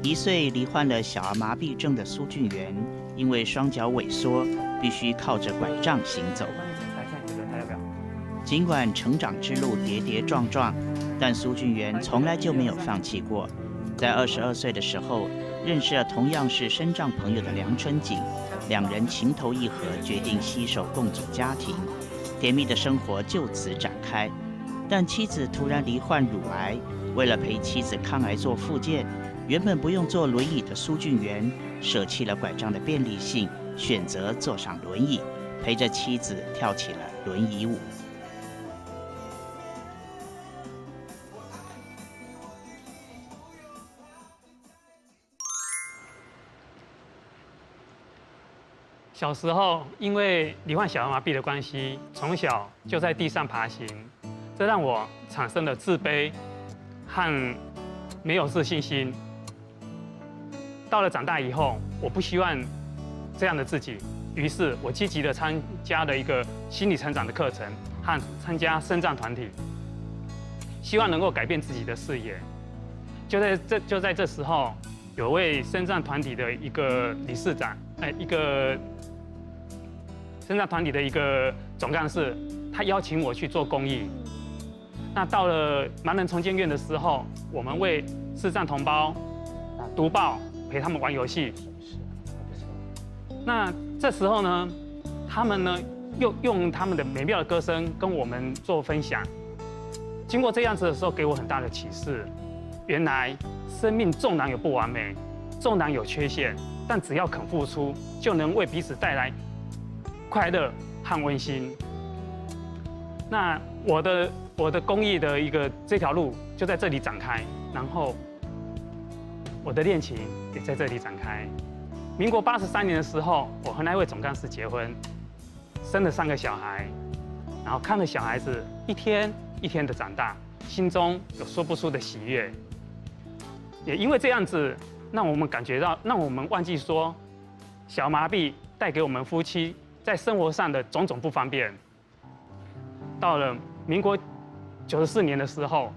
1岁罹患了小儿麻痹症的苏俊元，因为双脚萎缩，必须靠着拐杖行走。尽管成长之路跌跌撞撞，但苏俊元从来就没有放弃过。在22岁的时候，认识了同样是身障朋友的梁春景，两人情投意合，决定携手共组家庭，甜蜜的生活就此展开。但妻子突然罹患乳癌，为了陪妻子抗癌做复健，原本不用坐轮椅的苏俊元舍弃了拐杖的便利性，选择坐上轮椅，陪着妻子跳起了轮椅舞。小时候因为罹患小儿麻痹的关系，从小就在地上爬行，这让我产生了自卑和没有自信心。到了长大以后，我不希望这样的自己，于是我积极的参加了一个心理成长的课程和参加身障团体，希望能够改变自己的视野。就在这时候，有位身障团体的一个理事长，一个身障团体的一个总干事，他邀请我去做公益。那到了盲人重建院的时候，我们为视障同胞读报，陪他们玩游戏。那这时候呢，他们呢又用他们的美妙的歌声跟我们做分享。经过这样子的时候，给我很大的启示。原来生命纵然有不完美，纵然有缺陷，但只要肯付出，就能为彼此带来快乐和温馨。那我的公益的这条路就在这里展开，然后我的恋情也在这里展开。民国83年的时候，我和那位总干事结婚，生了3个小孩，然后看着小孩子一天一天的长大，心中有说不出的喜悦。也因为这样子，让我们感觉到，让我们忘记说，小儿麻痹带给我们夫妻在生活上的种种不方便。到了民国94年的时候，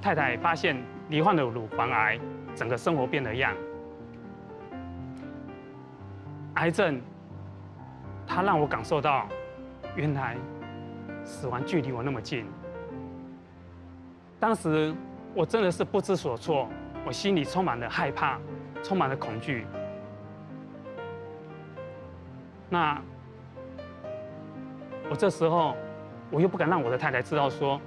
太太发现罹患了乳房癌，整个生活变了样。癌症，它让我感受到，原来死亡距离我那么近。当时我真的是不知所措，我心里充满了害怕，充满了恐惧。那我这时候，我又不敢让我的太太知道说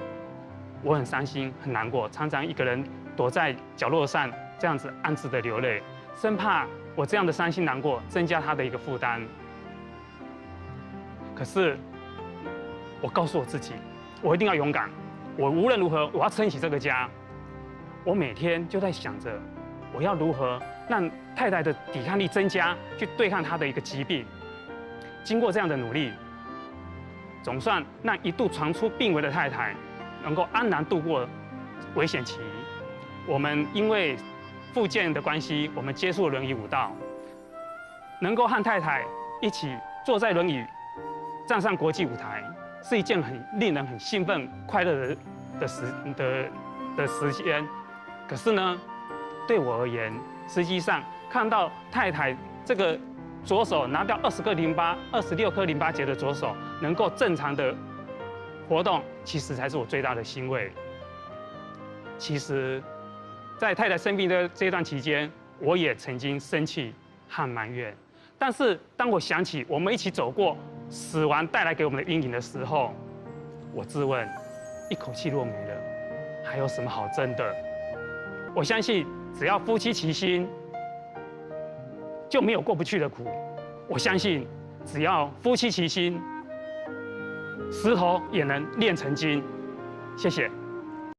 我很伤心、很难过，常常一个人躲在角落上这样子暗自的流泪，生怕我这样的伤心难过增加她的一个负担。可是我告诉我自己，我一定要勇敢，我无论如何我要撑起这个家。我每天就在想着，我要如何让太太的抵抗力增加，去对抗她的一个疾病。经过这样的努力，总算让一度传出病危的太太能够安然度过危险期。我们因为复健的关系，我们接触了轮椅舞蹈，能够和太太一起坐在轮椅站上国际舞台，是一件令人很兴奋、快乐的时间。可是呢，对我而言，实际上看到太太这个左手拿掉26颗淋巴结的左手能够正常的活动，其实才是我最大的欣慰。其实，在太太生病的这段期间，我也曾经生气和埋怨。但是当我想起我们一起走过死亡带来给我们的阴影的时候，我自问：一口气若没了，还有什么好争的？我相信，只要夫妻齐心，就没有过不去的苦。我相信，只要夫妻齐心，石头也能炼成金。谢谢。